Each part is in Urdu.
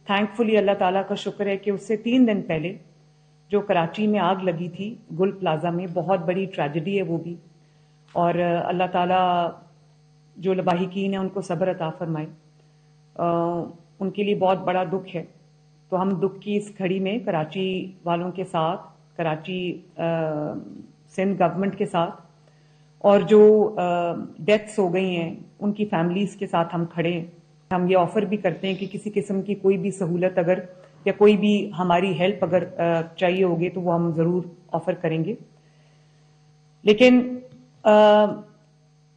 تھینک فلی اللہ تعالیٰ کا شکر ہے کہ اس سے 3 دن پہلے جو کراچی میں آگ لگی تھی گل پلازا میں، بہت بڑی ٹریجڈی ہے وہ بھی، اور اللہ تعالیٰ جو لواحقین ہیں ان کو صبر عطا فرمائے، ان کے لیے بہت بڑا دکھ ہے۔ تو ہم دکھ کی اس گھڑی میں کراچی والوں کے ساتھ، کراچی سندھ گورنمنٹ کے ساتھ، اور جو ڈیتھس ہو گئی ہیں ان کی فیملیز کے ساتھ ہم کھڑے ہیں۔ ہم یہ آفر بھی کرتے ہیں کہ کسی قسم کی کوئی بھی سہولت اگر یا کوئی بھی ہماری ہیلپ اگر چاہیے ہوگی تو وہ ہم ضرور آفر کریں گے۔ لیکن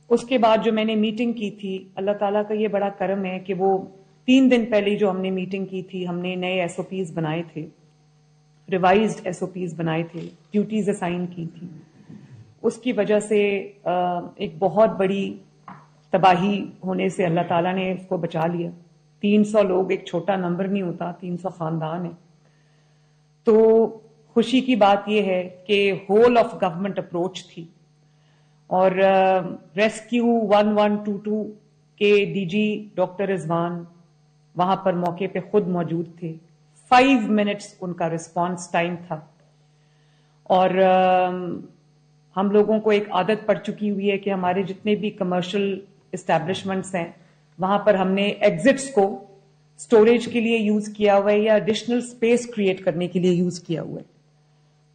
اس کے بعد جو میں نے میٹنگ کی تھی، اللہ تعالیٰ کا یہ بڑا کرم ہے کہ وہ 3 دن پہلے جو ہم نے میٹنگ کی تھی، ہم نے نئے ایس او پیز بنائے تھے، ریوائزڈ ایس او پیز بنائے تھے، ڈیوٹیز اسائن کی تھی۔ اس کی وجہ سے ایک بہت بڑی تباہی ہونے سے اللہ تعالیٰ نے اس کو بچا لیا۔ 300 لوگ ایک چھوٹا نمبر نہیں ہوتا، 300 خاندان ہیں۔ تو خوشی کی بات یہ ہے کہ ہول آف گورنمنٹ اپروچ تھی، اور ریسکیو 1122 کے ڈی جی ڈاکٹر رضوان وہاں پر موقع پہ خود موجود تھے۔ 5 منٹس ان کا رسپانس ٹائم تھا، اور ہم لوگوں کو ایک عادت پڑ چکی ہوئی ہے کہ ہمارے جتنے بھی کمرشل اسٹیبلشمنٹس ہیں وہاں پر ہم نے ایگزٹس کو سٹوریج کے لیے یوز کیا ہوا ہے یا ایڈیشنل اسپیس کریٹ کرنے کے لیے یوز کیا ہوا ہے۔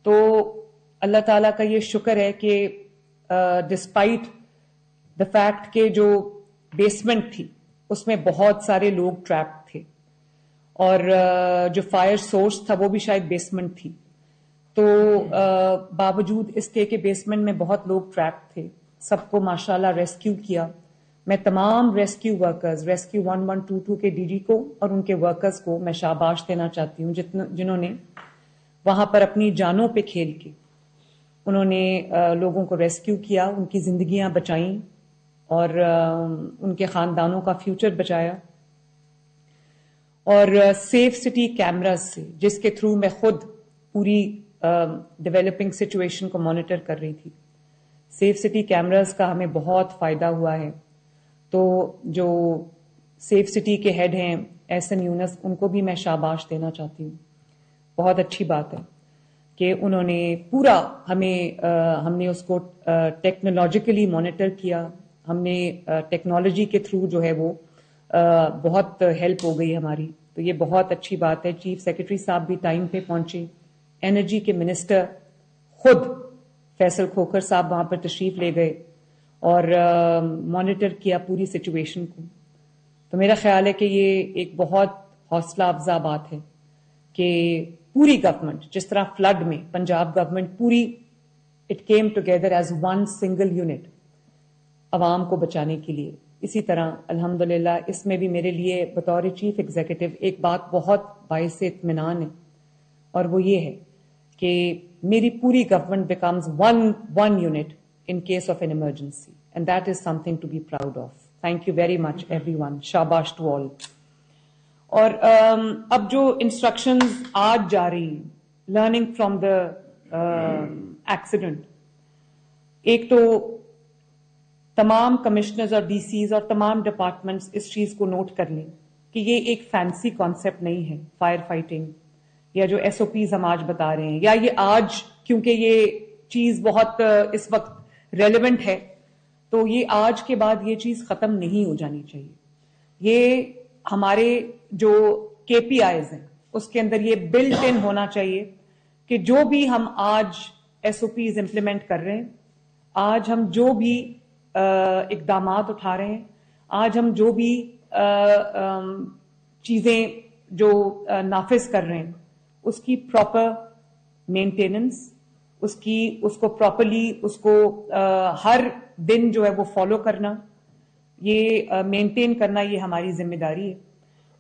تو اللہ تعالیٰ کا یہ شکر ہے کہ ڈسپائٹ دا فیکٹ کہ جو بیسمنٹ تھی اس میں بہت سارے لوگ ٹریپ تھے، اور جو فائر سورس تھا وہ بھی شاید بیسمنٹ تھی، تو باوجود اس کے بیسمنٹ میں بہت لوگ ٹریپ تھے، سب کو ماشاءاللہ ریسکیو کیا۔ میں تمام ریسکیو ورکرز، ریسکیو 1122 کے ڈی جی کو اور ان کے ورکرز کو میں شاباش دینا چاہتی ہوں، جنہوں نے وہاں پر اپنی جانوں پہ کھیل کے انہوں نے لوگوں کو ریسکیو کیا، ان کی زندگیاں بچائیں اور ان کے خاندانوں کا فیوچر بچایا۔ اور سیف سٹی کیمراز سے، جس کے تھرو میں خود پوری ڈیولپنگ سچویشن کو مانیٹر کر رہی تھی، سیف سٹی کیمراز کا ہمیں بہت فائدہ ہوا ہے۔ تو جو سیف سٹی کے ہیڈ ہیں ایس این یونس، ان کو بھی میں شاباش دینا چاہتی ہوں۔ بہت اچھی بات ہے کہ انہوں نے پورا ہم نے اس کو ٹیکنالوجیکلی مانیٹر کیا، ہم نے ٹیکنالوجی کے تھرو جو ہے وہ بہت ہیلپ ہو گئی ہماری، تو یہ بہت اچھی بات ہے۔ چیف سیکرٹری صاحب بھی ٹائم پہ پہنچے، انرجی کے منسٹر خود فیصل کھوکھر صاحب وہاں پر تشریف لے گئے اور مانیٹر کیا پوری سچویشن کو۔ تو میرا خیال ہے کہ یہ ایک بہت حوصلہ افزا بات ہے کہ پوری گورنمنٹ، جس طرح فلڈ میں پنجاب گورنمنٹ پوری it came together as one single unit عوام کو بچانے کے لیے، اسی طرح الحمدللہ اس میں بھی میرے لیے بطور چیف ایگزیکٹو ایک بات بہت باعث اطمینان ہے، اور وہ یہ ہے کہ میری پوری government becomes one unit in case of an emergency, and that is something to be proud of. Thank you very much everyone. Shabash to all. اور اب جو انسٹرکشنز آج جاری لرننگ فرام دا ایکسیڈنٹ، ایک تو تمام کمشنرز اور ڈی سیز اور تمام ڈپارٹمنٹس اس چیز کو نوٹ کر لیں کہ یہ ایک فینسی کانسیپٹ نہیں ہے فائر فائٹنگ، یا جو ایس او پیز ہم آج بتا رہے ہیں، یا یہ آج کیونکہ یہ چیز بہت اس وقت ریلیونٹ ہے تو یہ آج کے بعد یہ چیز ختم نہیں ہو جانی چاہیے۔ یہ ہمارے جو کے پی آئیز ہیں اس کے اندر یہ بلٹ ان ہونا چاہیے کہ جو بھی ہم آج ایس او پیز امپلیمنٹ کر رہے ہیں، آج ہم جو بھی اقدامات اٹھا رہے ہیں، آج ہم جو بھی چیزیں جو نافذ کر رہے ہیں، اس کی پراپر مینٹیننس، اس کو پراپرلی اس کو ہر دن جو ہے وہ فالو کرنا، یہ مینٹین کرنا، یہ ہماری ذمہ داری ہے،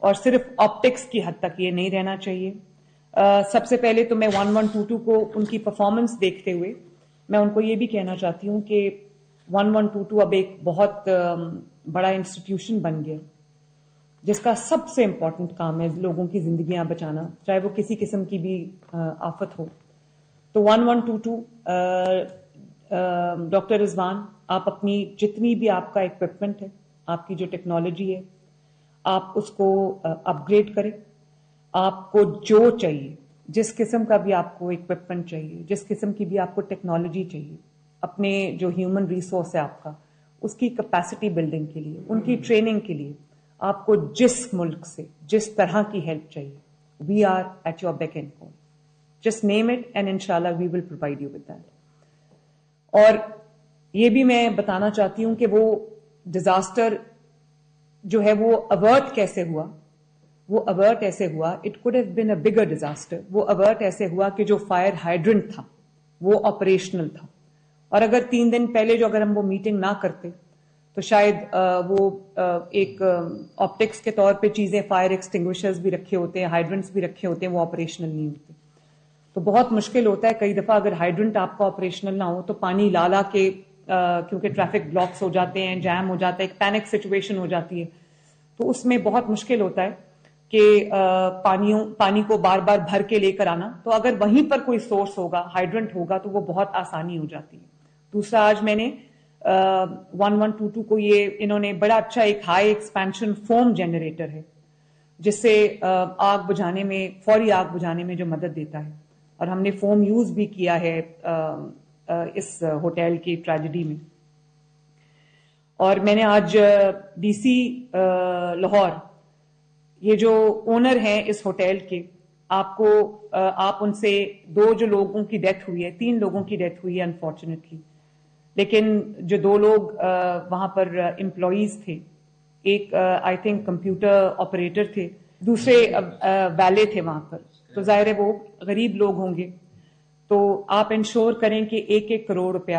اور صرف آپٹکس کی حد تک یہ نہیں رہنا چاہیے۔ سب سے پہلے تو میں 1122 کو ان کی پرفارمنس دیکھتے ہوئے میں ان کو یہ بھی کہنا چاہتی ہوں کہ 1122 اب ایک بہت بڑا انسٹیٹیوشن بن گیا جس کا سب سے امپورٹنٹ کام ہے لوگوں کی زندگیاں بچانا، چاہے وہ کسی قسم کی بھی آفت ہو۔ تو 1122 ڈاکٹر رضوان، آپ اپنی جتنی بھی آپ کا اکوپمنٹ ہے، آپ کی جو ٹیکنالوجی ہے، آپ اس کو اپ گریڈ کریں، آپ کو جو چاہیے, جس قسم کا بھی آپ کو اکوپمنٹ چاہیے, جس قسم کی بھی آپ کو ٹیکنالوجی چاہیے, اپنے جو ہیومن ریسورس ہے آپ کا, اس کی کیپیسٹی بلڈنگ کے لیے, ان کی ٹریننگ کے لیے, آپ کو جس ملک سے جس طرح کی ہیلپ چاہیے, we are at your beck and call. Just name it and انشاءاللہ we will provide you with that. اور یہ بھی میں بتانا چاہتی ہوں کہ وہ ڈیزاسٹر جو ہے وہ اوارٹ کیسے ہوا. وہ اوارٹ ایسے ہوا, it could have been a bigger disaster. وہ اوارٹ ایسے ہوا کہ جو فائر ہائیڈرنٹ تھا وہ آپریشنل تھا, اور اگر 3 دن پہلے جو اگر ہم وہ میٹنگ نہ کرتے تو شاید وہ ایک آپٹکس کے طور پہ چیزیں, فائر ایکسٹنگوشرز بھی رکھے ہوتے ہیں, ہائیڈرنٹس بھی رکھے ہوتے ہیں, وہ آپریشنل نہیں ہوتے. تو بہت مشکل ہوتا ہے کئی دفعہ اگر ہائیڈرنٹ آپ کا آپریشنل نہ ہو تو پانی لا کے, کیونکہ ٹریفک بلاکس ہو جاتے ہیں, جیم ہو جاتا ہے, ایک پینک سچویشن ہو جاتی ہے, تو اس میں بہت مشکل ہوتا ہے کہ پانی کو بار بار بھر کے لے کر آنا. تو اگر وہیں پر کوئی سورس ہوگا, ہائیڈرنٹ ہوگا, تو وہ بہت آسانی ہو جاتی ہے. دوسرا, آج میں نے 1122 کو یہ انہوں نے بڑا اچھا ایک ہائی ایکسپینشن فوم جنریٹر ہے جس سے آگ بجھانے میں, فوری آگ بجھانے میں جو مدد دیتا ہے, اور ہم نے فوم یوز بھی کیا ہے اس ہوٹل کی ٹریجڈی میں. اور میں نے آج ڈی سی لاہور, یہ جو اونر ہیں اس ہوٹل کے, آپ ان سے 2 جو لوگوں کی ڈیتھ ہوئی ہے, 3 لوگوں کی ڈیتھ ہوئی ہے انفارچونیٹلی, لیکن جو 2 لوگ وہاں پر امپلائیز تھے, ایک آئی تھنک کمپیوٹر آپریٹر تھے, دوسرے ویلے تھے وہاں پر, تو ظاہر ہے وہ غریب لوگ ہوں گے. تو آپ انشور کریں کہ 1-1 کروڑ روپیہ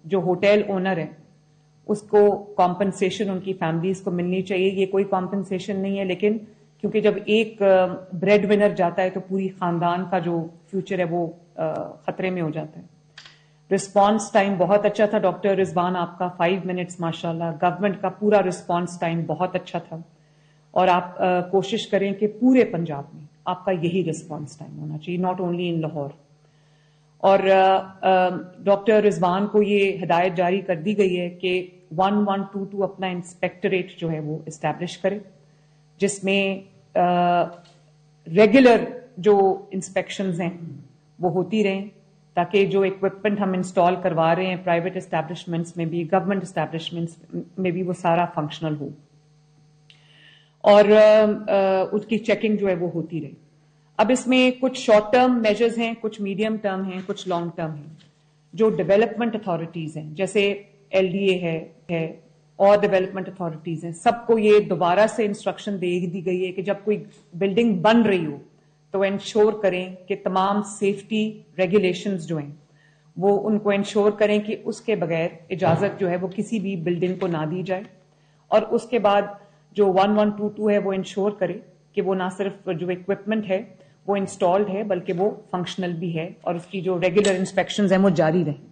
جو ہوٹل اونر ہے اس کو کمپنسیشن ان کی فیملیز کو ملنی چاہیے. یہ کوئی کمپنسیشن نہیں ہے, لیکن کیونکہ جب ایک بریڈ ونر جاتا ہے تو پوری خاندان کا جو فیوچر ہے وہ خطرے میں ہو جاتا ہے. رسپانس ٹائم بہت اچھا تھا ڈاکٹر رضوان آپ کا, 5 منٹس ماشاءاللہ. گورنمنٹ کا پورا رسپانس ٹائم بہت اچھا تھا, اور آپ کوشش کریں کہ پورے پنجاب میں آپ کا یہی رسپانس ٹائم ہونا چاہیے, ناٹ اونلی ان لاہور. اور ڈاکٹر رضوان کو یہ ہدایت جاری کر دی گئی ہے کہ 1122 اپنا انسپیکٹریٹ جو ہے وہ اسٹیبلش کرے, جس میں ریگولر جو انسپیکشنز ہیں وہ ہوتی رہیں, تاکہ جو اکوپمنٹ ہم انسٹال کروا رہے ہیں پرائیویٹ اسٹیبلشمنٹس میں بھی, گورنمنٹ اسٹیبلشمنٹس میں بھی, وہ سارا فنکشنل ہو, اور اس کی چیکنگ جو ہے وہ ہوتی رہے. اب اس میں کچھ شارٹ ٹرم میجرز ہیں, کچھ میڈیم ٹرم ہیں, کچھ لانگ ٹرم ہیں. جو ڈیولپمنٹ اتھارٹیز ہیں جیسے LDA ہے اور ڈیولپمنٹ اتھارٹیز ہیں, سب کو یہ دوبارہ سے انسٹرکشن دے دی گئی ہے کہ جب کوئی بلڈنگ بن رہی ہو تو انشور کریں کہ تمام سیفٹی ریگولیشنز جو ہیں وہ ان کو انشور کریں کہ اس کے بغیر اجازت جو ہے وہ کسی بھی بلڈنگ کو نہ دی جائے. اور اس کے بعد جو 1122 ہے وہ انشور کرے کہ وہ نہ صرف جو اکوپمنٹ ہے وہ انسٹالڈ ہے بلکہ وہ فنکشنل بھی ہے, اور اس کی جو ریگولر انسپیکشنز ہیں وہ جاری رہیں.